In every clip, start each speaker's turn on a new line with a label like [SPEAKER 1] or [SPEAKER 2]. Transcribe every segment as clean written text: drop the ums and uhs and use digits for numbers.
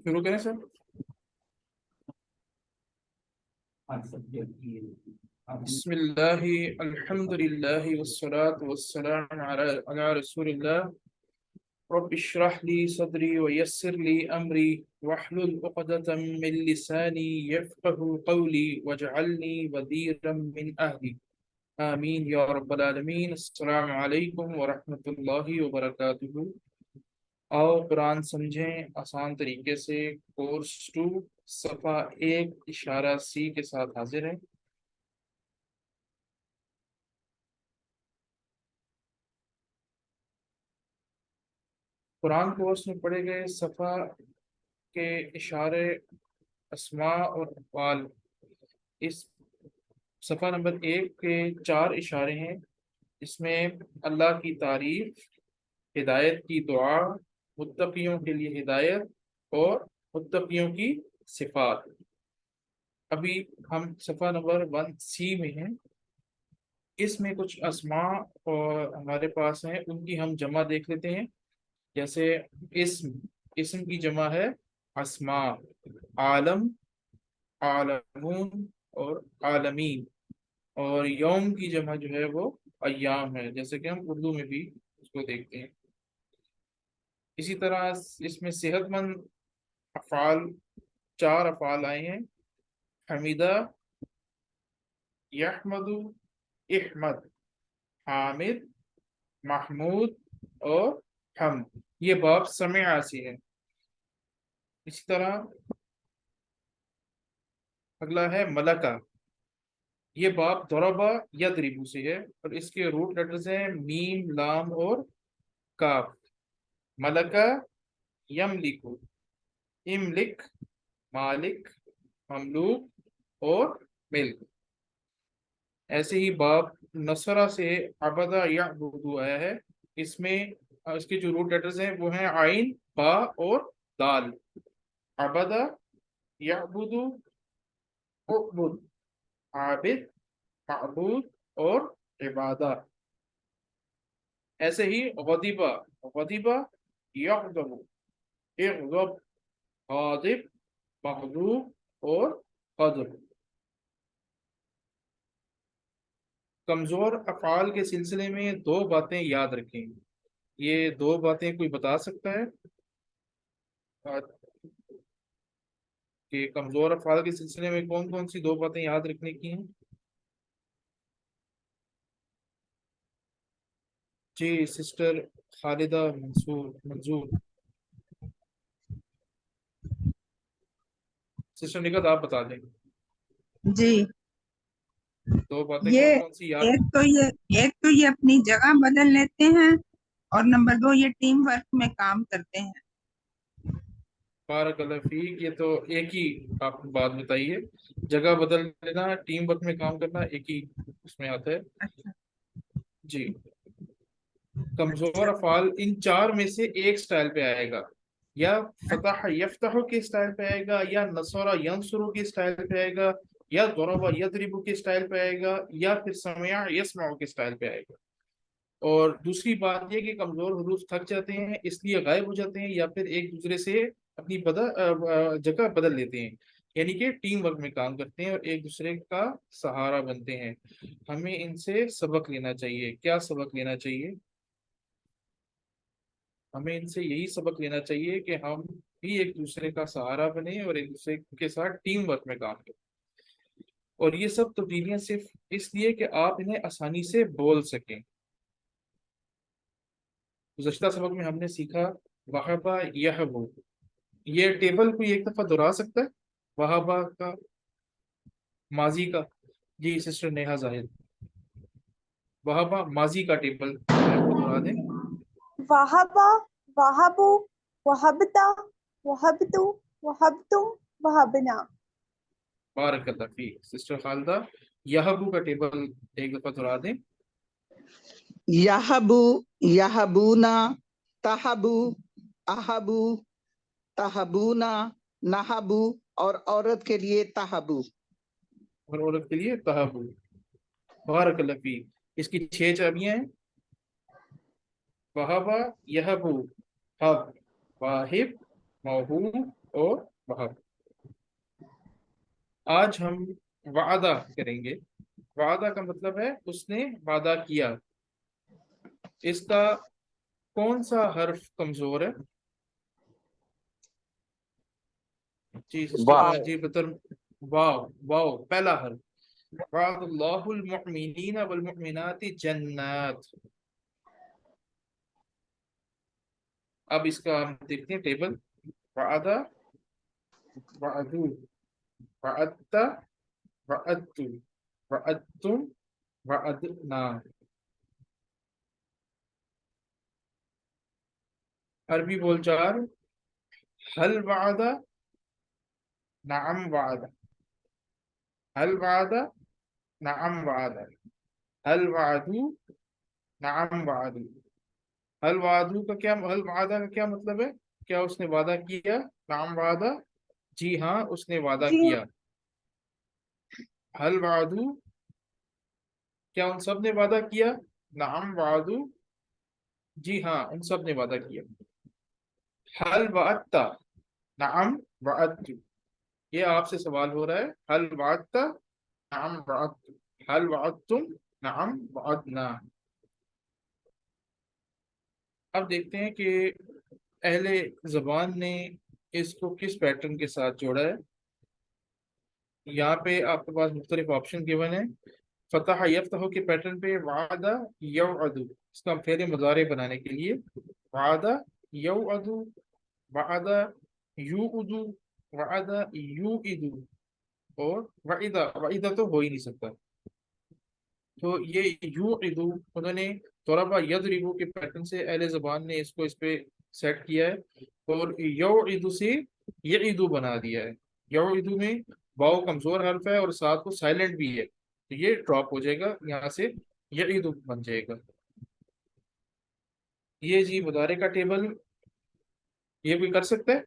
[SPEAKER 1] شروع کریں سر؟ بسم اللہ الحمد للہ والصلاة والسلام علی رسول اللہ رب اشرح لی صدری ویسر لی امری واحلل عقدۃ من لسانی یفقهوا قولی واجعلنی وزیرا من اہلی آمین یا رب العالمین۔ السلام علیکم ورحمۃ اللہ وبرکاتہ۔ آؤ قرآن سمجھیں آسان طریقے سے، کورس 2 صفحہ 1 اشارہ سی کے ساتھ حاضر ہیں۔ قرآن کورس میں پڑھے گئے صفحہ کے اشارے اسماء اور افعال، اس صفحہ نمبر 1 کے 4 اشارے ہیں۔ اس میں اللہ کی تعریف، ہدایت کی دعا، متقیوں کے لیے ہدایت اور متقیوں کی صفات۔ ابھی ہم صفحہ نمبر 1C میں ہیں۔ اس میں کچھ اسماء اور ہمارے پاس ہیں، ان کی ہم جمع دیکھ لیتے ہیں۔ جیسے اسم کی جمع ہے اسماء، عالم، عالمون اور عالمین، اور یوم کی جمع جو ہے وہ ایام ہے، جیسے کہ ہم اردو میں بھی اس کو دیکھتے ہیں۔ اسی طرح اس میں صحت مند افعال، 4 افعال آئے ہیں: حمیدہ، یحمد، احمد، حامد، محمود اور حمد۔ یہ باب سمع سے ہے۔ اسی طرح اگلا ہے ملکہ، یہ باب ضربہ یضرب سے ہے، اور اس کے روٹ لیٹرز ہیں میم، لام اور کاف۔ ملکہ، یملک، املک، مالک، مملوک اور ملک۔ ایسے ہی باب نصرہ سے عبدہ یعبد آیا ہے، اس میں اس کے جو روٹ لیٹرز ہیں وہ ہیں عین، با اور دال۔ عبدہ، یعبد، اعبد، عابد، معبود اور عبادہ۔ ایسے ہی غضبہ، غضبہ، یغضب، اغضب، غاضب، مغضوب اور غضب۔ کمزور افعال کے سلسلے میں 2 باتیں یاد رکھیں۔ یہ 2 باتیں کوئی بتا سکتا ہے کہ کمزور افعال کے سلسلے میں کون کون سی 2 باتیں یاد رکھنے کی ہیں؟ جی سسٹر خالدہ منظور، سسٹر نکت آپ بتا دیں
[SPEAKER 2] جی
[SPEAKER 1] 2 باتیں
[SPEAKER 2] یہ
[SPEAKER 1] کون کون سی یاد؟
[SPEAKER 2] ایک تو یہ اپنی جگہ بدل لیتے ہیں، اور نمبر 2 یہ ٹیم ورک میں کام کرتے ہیں۔
[SPEAKER 1] بارک اللہ فیک، یہ تو ایک ہی آپ بات بتائیے، جگہ بدل لینا، ٹیم ورک میں کام کرنا، ایک ہی اس میں آتا ہے۔
[SPEAKER 2] اچھا
[SPEAKER 1] جی، کمزور افعال ان 4 میں سے ایک سٹائل پہ آئے گا، یا فتح یفتح کے سٹائل پہ آئے گا، یا نصر ینصر کے سٹائل پہ آئے گا، یا ضرب یضرب کے سٹائل پہ آئے گا، یا پھر سمع یسمع کے سٹائل پہ آئے گا۔ اور دوسری بات یہ کہ کمزور حروف تھک جاتے ہیں، اس لیے غائب ہو جاتے ہیں، یا پھر ایک دوسرے سے اپنی جگہ بدل لیتے ہیں، یعنی کہ ٹیم ورک میں کام کرتے ہیں اور ایک دوسرے کا سہارا بنتے ہیں۔ ہمیں ان سے سبق لینا چاہیے۔ کیا سبق لینا چاہیے؟ ہمیں ان سے یہی سبق لینا چاہیے کہ ہم بھی ایک دوسرے کا سہارا بنیں اور ایک دوسرے کے ساتھ ٹیم ورک میں کام کریں۔ اور یہ سب تبدیلیاں صرف اس لیے کہ آپ انہیں آسانی سے بول سکیں۔ گزشتہ سبق میں ہم نے سیکھا وہبہ یہبو، یہ ٹیبل کوئی ایک دفعہ دہرا سکتا ہے وہبہ کا ماضی کا؟ جی سسٹر نیہا زاہد، وہبہ ماضی کا ٹیبل دہرا دیں۔
[SPEAKER 3] وہبا، وہبو، وہبتا، وہبتو، وہبتم، وہبنا۔
[SPEAKER 1] بارک اللہ فیک۔ سسٹر خالدہ، یہبو کا ٹیبل ایک دفعہ دہرا دیں۔
[SPEAKER 4] یہبو، یہبونا، تہبو، اہبو، تہبونا، نہبو، اور عورت کے لیے تہبو۔
[SPEAKER 1] اور عورت کے لیے تہبو۔ بارک اللہ فیک۔ اس کی 6 چابیاں ہیں: وہبہ، یہبو، حب، واہب، موہوب اور وہب. آج ہم وعدہ کریں گے. وعدہ کا مطلب ہے اس نے وعدہ کیا. اس کا کون سا حرف کمزور ہے؟ جی سسٹر جی بطر. واو. واو پہلا حرف. وعد اللہ المؤمنین والمؤمنات جنات. اب اس کا ہم دیکھتے ہیں ٹیبل. وعدہ، وعدو، وعدت، وعدتو، وعدتم، وعدنا. عربی بول چار. حل وعد، نعم وعد. حل وعد، نعم وعد. حل وعدو، نعم وعدو. حل وعدو کا کیا، حل وعدہ کا کیا مطلب ہے؟ کیا اس نے وعدہ کیا؟ نعم وعدہ، جی ہاں اس نے وعدہ
[SPEAKER 3] جی
[SPEAKER 1] کیا. حل وعدو، کیا ان سب نے وعدہ کیا؟ نعم وعدو، جی ہاں ان سب نے وعدہ کیا. حل وعدت، نعم وعدت. یہ آپ سے سوال ہو رہا ہے. حل وعدت، نعم وعدت. حل وعدتم، نعم وعدنا. اب دیکھتے ہیں کہ اہل زبان نے اس کو کس پیٹرن کے ساتھ جوڑا ہے. یہاں پہ آپ کے پاس مختلف آپشن گیون ہے. فتح یفتح کے پیٹرن پہ وعدہ یوعد، اس کا فعل مضارع بنانے کے لیے وعدہ یوعد، وعدہ یوعد، وعدہ یوعد، اور وعدہ. وعدہ تو ہو ہی نہیں سکتا. تو یہ یوعد انہوں نے ضربہ یضرب کے پیٹرن سے اہل زبان نے اس کو اس پہ سیٹ کیا ہے، اور یوعد سے یعید بنا دیا ہے. یوعد میں واو کمزور حرف ہے اور ساتھ کو سائلنٹ بھی ہے، تو یہ ڈراپ ہو جائے گا، یہاں سے یعید بن جائے گا. یہ جی مضارع کا ٹیبل، یہ کوئی کر سکتا ہے؟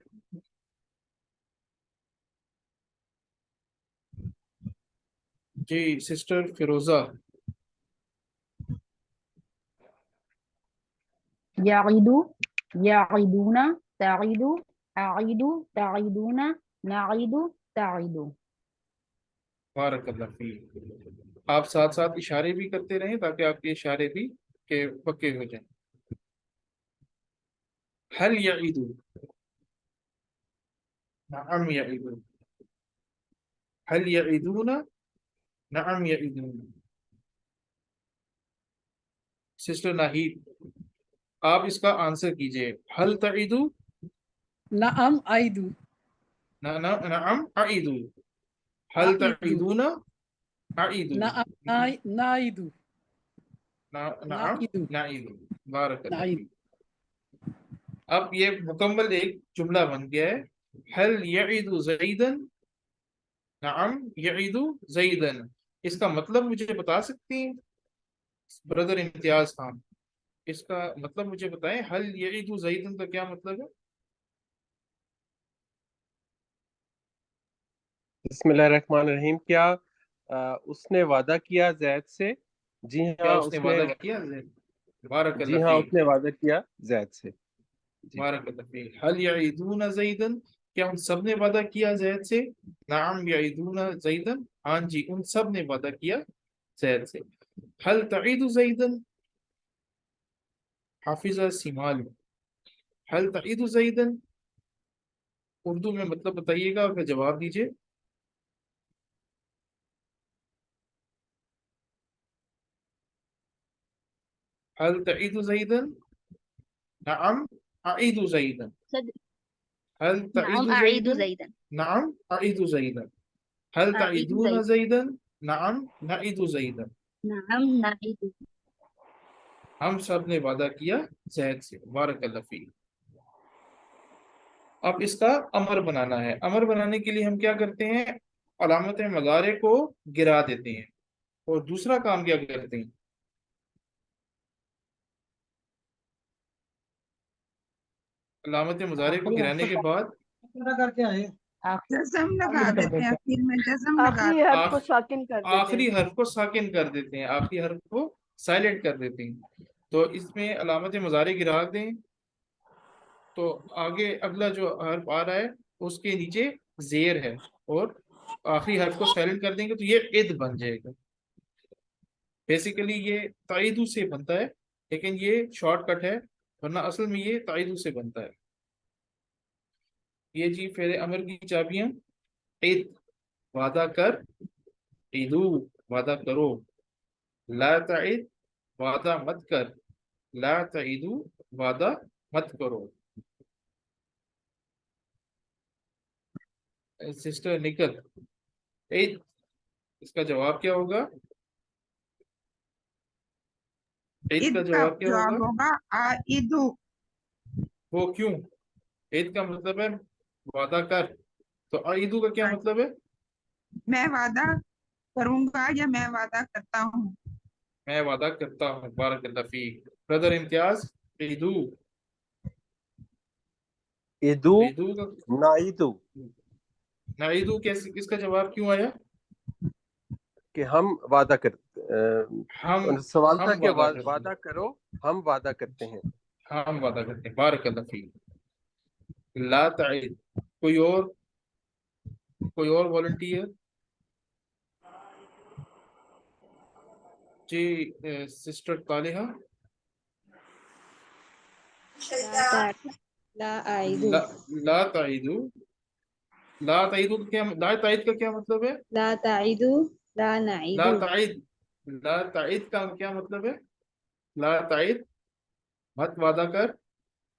[SPEAKER 1] جی سسٹر فیروزہ.
[SPEAKER 5] يعد، يعدون، تعد، أعد، تعدون، نعد، تعد.
[SPEAKER 1] بارک اللہ فیک. آپ ساتھ ساتھ اشارے بھی کرتے رہیں تاکہ آپ کے اشارے بھی کہ پکے ہو جائیں. حل یعید، نعم یعید. حل یعیدون، نعم یعیدون. سسٹر ناہید، آپ اس کا آنسر کیجئے. حل تعیدو،
[SPEAKER 6] نعم أعيد.
[SPEAKER 1] نعم اعیدو. حل
[SPEAKER 6] أعيد.
[SPEAKER 1] تعیدون، اعیدو.
[SPEAKER 6] نعم نعيد.
[SPEAKER 1] نعم
[SPEAKER 6] نعيد.
[SPEAKER 1] نعیدو. بارک اللہ
[SPEAKER 6] نعيد.
[SPEAKER 1] فیک. اب یہ مکمل ایک جملہ بن گیا ہے. حل یعید زیدن، نعم یعید زیدن. اس کا مطلب مجھے بتا سکتی ہیں برادر امتیاز خان؟ اس کا مطلب مجھے بتائیں. حل یعید زیدن کا کیا مطلب ہے؟
[SPEAKER 7] بسم اللہ الرحمن الرحیم. کیا اس نے وعدہ کیا زید سے؟ جی
[SPEAKER 1] کیا
[SPEAKER 7] ہاں
[SPEAKER 1] اس نے وعدہ کیا؟ بارک
[SPEAKER 7] جی
[SPEAKER 1] اللہ
[SPEAKER 7] ہاں اس
[SPEAKER 1] فیک.
[SPEAKER 7] نے وعدہ کیا زید سے. جی
[SPEAKER 1] بارک اللہ فیک. حل یعیدون زیدن، کیا ان سب نے وعدہ کیا زید سے؟ نعم یعیدون زیدن، ہاں جی ان سب نے وعدہ کیا زید سے. حل تعید زیدن، حافظہ سیمال. حل تعید زیدن اردو میں مطلب بتائیے گا اور پھر جواب دیجیے. حل تعید زیدن، نعم اعید زیدن. هل تعيد
[SPEAKER 8] نعم أعيد
[SPEAKER 1] زيدا؟
[SPEAKER 8] زيدا.
[SPEAKER 1] نعم أعيد زيدا. هل
[SPEAKER 8] أعيد
[SPEAKER 1] تعيدون
[SPEAKER 8] زيدا.
[SPEAKER 1] زيدا؟ نعم نعيد زيدا.
[SPEAKER 8] نعم نعيد.
[SPEAKER 1] ہم سب نے وعدہ کیا زید سے. بارک اللہ فیک. اب اس کا امر بنانا ہے. امر بنانے کے لیے ہم کیا کرتے ہیں؟ علامت مضارع کو گرا دیتے ہیں، اور دوسرا کام کیا کرتے ہیں؟ علامت مضارع کو گرانے کے بعد
[SPEAKER 2] جزم لگا دیتے ہیں، آخر میں جزم لگا
[SPEAKER 3] آخری حرف کو ساکن کر دیتے
[SPEAKER 1] آخری
[SPEAKER 3] ہیں.
[SPEAKER 1] حرف کو ساکن کر دیتے ہیں، آخری حرف کو سائلنٹ کر دیتے ہیں. تو اس میں علامت مضارع گرا دیں تو آگے اگلا جو حرف آ رہا ہے اس کے نیچے زیر ہے اور آخری حرف کو سائلنٹ کر دیں گے تو یہ اذ بن جائے گا. بیسیکلی یہ تعیدو سے بنتا ہے لیکن یہ شارٹ کٹ ہے ورنہ اصل میں یہ تعیدو سے بنتا ہے. یہ جی فعل امر کی چابیاں. عید وعدہ کر، عیدو وعدہ کرو، لا تعید وعدہ مت کر، لا تعیدو وعدہ مت کرو. سسٹر نکل، عید اس کا جواب کیا ہوگا؟ عید
[SPEAKER 2] عید
[SPEAKER 1] کا
[SPEAKER 2] کا
[SPEAKER 1] جواب کیا
[SPEAKER 2] جواب
[SPEAKER 1] ہوگا؟
[SPEAKER 2] ہوگا آئدو.
[SPEAKER 1] وہ کیوں؟ عید کا مطلب ہے وعدہ کر، تو عیدو کا کیا مطلب ہے؟
[SPEAKER 2] میں وعدہ کروں گا یا میں وعدہ کرتا ہوں.
[SPEAKER 1] میں وعدہ کرتا ہوں. بارک اللہ فیک. برادر امتیاز، عیدو.
[SPEAKER 7] ادو
[SPEAKER 1] عیدو کا
[SPEAKER 7] نائدو،
[SPEAKER 1] نعیدو کس کا جواب کیوں آیا؟
[SPEAKER 7] کہ ہم وعدہ کرتے سوال تھا
[SPEAKER 1] ہم
[SPEAKER 7] کہ
[SPEAKER 1] وعدہ کرتے
[SPEAKER 7] وعدہ کرو، ہم وعدہ کرتے ہیں.
[SPEAKER 1] ہیں. ہم وعدہ کرتے ہیں. بارک اللہ فیک. لا تعید. کوئی اور والنٹیئر؟ جی سسٹر طالحہ.
[SPEAKER 8] لا أعيد
[SPEAKER 1] لا تعیدو. لا تعیدو کا کیا، لا تعید کا کیا مطلب ہے؟
[SPEAKER 8] لا تعيد لا نعيد
[SPEAKER 1] لا تعید. لا تعید کا کیا مطلب ہے؟ لا تعید مت وعدہ کر،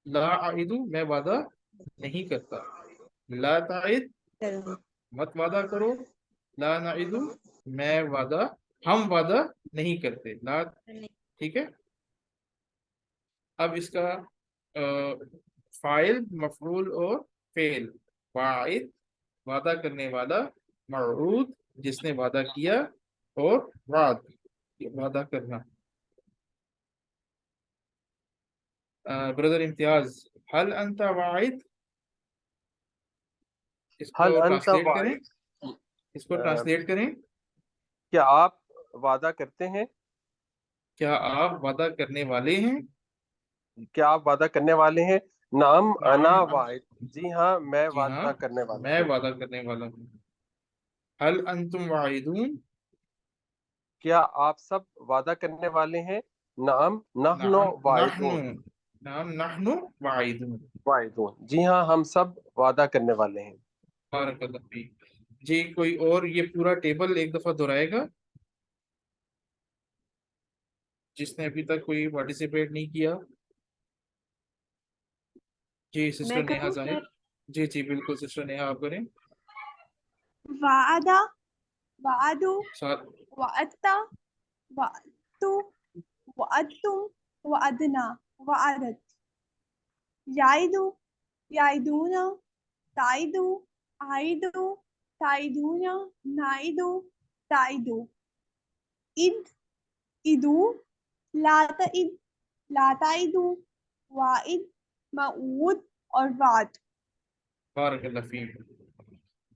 [SPEAKER 1] لا اعیدو میں وعدہ نہیں کرتا. لا تعید مت وعدہ کرو، لا نعیدو ہم وعدہ نہیں کرتے. لا، ٹھیک ہے. اب اس کا فاعل، مفعول اور فعل. واعد وعدہ کرنے والا، موعود جس نے وعدہ کیا، اور وعد وعدہ کرنا. بردر امتیاز، حل انت واعد، اس کو
[SPEAKER 7] حل انت
[SPEAKER 1] ٹرانسلیٹ کریں.
[SPEAKER 7] واعد،
[SPEAKER 1] اس کو ٹرانسلیٹ کریں.
[SPEAKER 7] کیا آپ وعدہ کرتے ہیں؟
[SPEAKER 1] کیا آپ وعدہ کرنے والے ہیں؟
[SPEAKER 7] کیا آپ وعدہ کرنے والے ہیں؟ نعم انا
[SPEAKER 1] نعم،
[SPEAKER 7] واعد، جی ہاں میں
[SPEAKER 1] جی ہاں
[SPEAKER 7] وعدہ کرنے والا
[SPEAKER 1] میں
[SPEAKER 7] ہوں.
[SPEAKER 1] وعدہ کرنے والا ہوں. حل انتم واعدون،
[SPEAKER 7] کیا آپ سب وعدہ کرنے والے ہیں؟ نعم نحن
[SPEAKER 1] نعم
[SPEAKER 7] واعدون،
[SPEAKER 1] نعم نحن واعدون.
[SPEAKER 7] واعدون، جی ہاں ہم سب وعدہ کرنے والے ہیں.
[SPEAKER 1] بارک اللہ فیک. جی کوئی اور یہ پورا ٹیبل ایک دفعہ دہرائے گا جس نے ابھی تک کوئی پارٹیسپیٹ نہیں کیا؟ جی سسٹر نیہا ظاہر. جی جی بالکل سسٹر نیہا آپ کریں.
[SPEAKER 3] وعدہ، وعدو،
[SPEAKER 1] ساتھ
[SPEAKER 3] وعدتا، وعدتو، وعدتم، وعدنا، وعدت. یعیدو، یعیدونا، تعیدو، عیدو، تعیدون، نعیدو، تعیدو. عید، عیدو، لا تعید، لا تعیدو، واعد، موعود اور وعد.
[SPEAKER 1] بارک اللہ فیک.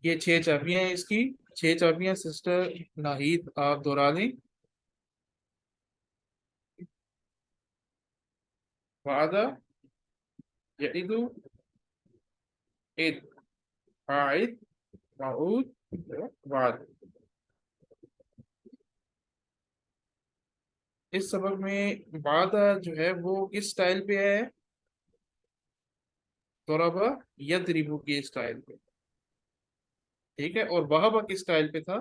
[SPEAKER 1] یہ 6 چابیاں ہیں اس کی. 6 چابیاں سسٹر ناہید آپ دہرا دیں. وعدہ، یعیدو، عید، عائد، موعود، وعد. اس سبق میں وعدہ جو ہے وہ کس سٹائل پہ ہے؟ ضربہ یضربو کی سٹائل پہ، ٹھیک ہے. اور وہبہ کس سٹائل پہ تھا؟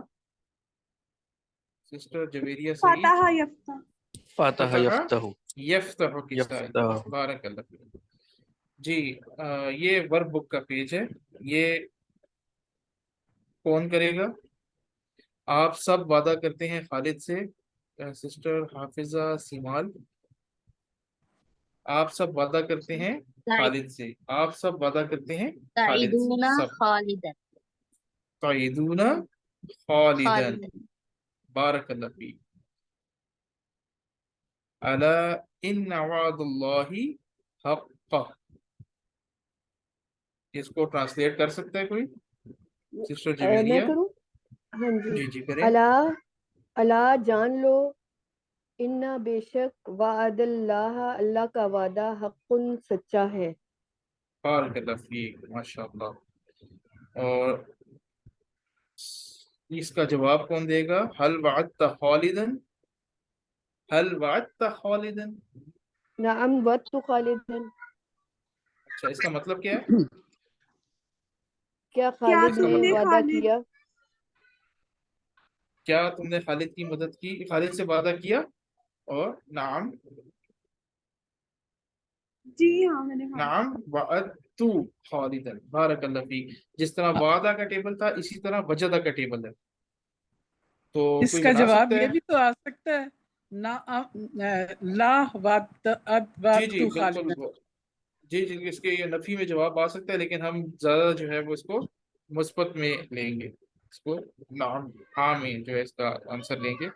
[SPEAKER 1] سسٹر جویریہ سعید.
[SPEAKER 3] فاتحہ یفتح.
[SPEAKER 9] فاتح یفتح
[SPEAKER 1] یفتح کی سٹائل.
[SPEAKER 9] یفتح.
[SPEAKER 1] بارک اللہ فیک. جی یہ ورک بک کا پیج ہے. یہ کون کرے گا؟ آپ سب وعدہ کرتے ہیں خالد سے. سسٹر حافظہ سیمال، آپ سب وعدہ کرتے ہیں خالد سے. آپ سب وعدہ کرتے ہیں خالد سے.
[SPEAKER 8] تعيدون
[SPEAKER 1] سب
[SPEAKER 8] خالدا
[SPEAKER 1] تعیدون خالدا.
[SPEAKER 8] خالدا.
[SPEAKER 1] بارک اللہ فیک. الا ان وعد اللہ حق. اس کو ٹرانسلیٹ کر سکتا ہے کوئی؟ سسٹر
[SPEAKER 10] میں
[SPEAKER 1] جویریہ.
[SPEAKER 10] کروں؟ ہاں جی.
[SPEAKER 1] جی جی کریں.
[SPEAKER 10] اللہ جان لو، انا بے شک وعد اللہ اللہ کا وعدہ حق سچا ہے.
[SPEAKER 1] بارک اللہ فیک. ماشاء اللہ. اور اس کا جواب کون دے گا؟ حل وعدت خالدن، حل وعدت خالدن.
[SPEAKER 10] نعم وعدت خالدا.
[SPEAKER 1] اچھا اس کا مطلب کیا ہے؟
[SPEAKER 10] کیا
[SPEAKER 3] کیا
[SPEAKER 10] خالد
[SPEAKER 1] اس کا
[SPEAKER 10] نے
[SPEAKER 3] تم نے
[SPEAKER 10] وعدہ
[SPEAKER 3] خالد
[SPEAKER 10] کیا؟
[SPEAKER 1] کیا تم نے خالد کی مدد کی، خالد سے وعدہ کیا؟ اور نعم،
[SPEAKER 3] جی ہاں میں نے خالد
[SPEAKER 1] نعم وعدت خالدن. بارک اللہ فیک. جس طرح وعدہ کا ٹیبل تھا اسی طرح وجدہ کا ٹیبل ہے. تو
[SPEAKER 6] اس
[SPEAKER 1] کوئی
[SPEAKER 6] کا
[SPEAKER 1] بنا
[SPEAKER 6] جواب
[SPEAKER 1] سکتا
[SPEAKER 6] یہ
[SPEAKER 1] ہے؟
[SPEAKER 6] بھی تو آ سکتا ہے نا لا
[SPEAKER 1] جی جی
[SPEAKER 6] وعدت
[SPEAKER 1] بالکل.
[SPEAKER 6] خالدا.
[SPEAKER 1] جی جی اس کے یہ نفی میں جواب آ سکتا ہے، لیکن ہم زیادہ جو ہے وہ اس کو مثبت میں لیں گے، اس کو نعم ہاں میں جو ہے اس کا آنسر لیں گے.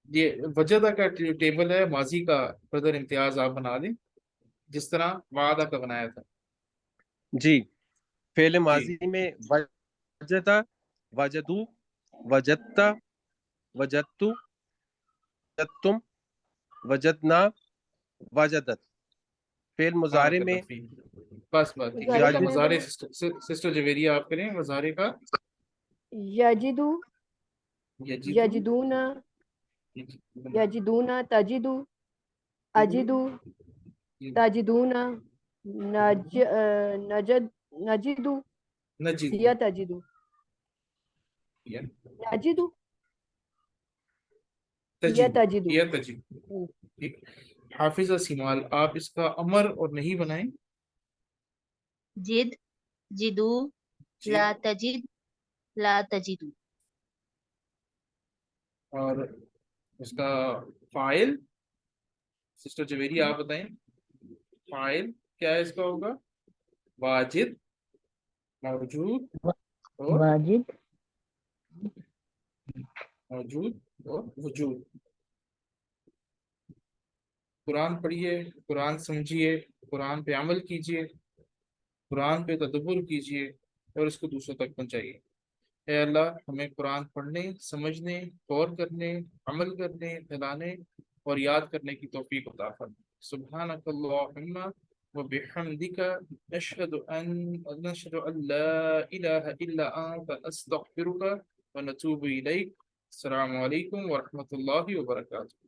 [SPEAKER 1] یہ وجدہ کا ٹیبل ہے ماضی کا، بدر امتیاز آپ بنا دیں جس طرح وعدہ کا بنایا تھا.
[SPEAKER 7] جی فعل
[SPEAKER 1] جی
[SPEAKER 7] ماضی میں وجدہ، وجدو، وجدتا، وجدتو، وجدتم، وجدنا، وجدت. فعل مضارع
[SPEAKER 1] بارک
[SPEAKER 7] میں
[SPEAKER 1] اللہ فیک. بس بس ٹھیک ہے.
[SPEAKER 10] مظاہرے کا
[SPEAKER 7] یجد،
[SPEAKER 10] میں
[SPEAKER 1] مظاہرے
[SPEAKER 10] بولوں؟
[SPEAKER 1] سسٹر جویریہ آپ کریں مظاہرے کا.
[SPEAKER 10] یجدو،
[SPEAKER 1] یجدو،
[SPEAKER 10] یجدونا، یجدونا، تجدو، اجدو، تجدونا، نجدو،
[SPEAKER 1] نجد،
[SPEAKER 10] یا تجدو، نجدو یا تجدو.
[SPEAKER 1] یا تجد. ٹھیک. حافظہ سیمال آپ اس کا امر اور نہیں بنائیں.
[SPEAKER 11] جد، جدو،
[SPEAKER 1] جی.
[SPEAKER 11] لا تجد، لا تجدو.
[SPEAKER 1] اور اس کا فائل سسٹر جویری آپ بتائیں. فائل کیا ہے اس کا ہوگا؟ واجد، موجود اور
[SPEAKER 5] واجد،
[SPEAKER 1] موجود اور وجود. قرآن پڑھیے، قرآن سمجھیے، قرآن پہ عمل کیجیے، قرآن پہ تدبر کیجیے اور اس کو دوسروں تک پہنچائیے. اے اللہ ہمیں قرآن پڑھنے، سمجھنے، غور کرنے، عمل کرنے، پھیلانے اور یاد کرنے کی توفیق عطا فرما. سبحانک اللہم وبحمدک نشہد ان لا الہ الا انت استغفرک ونتوب الیک. السلام علیکم ورحمۃ اللہ وبرکاتہ.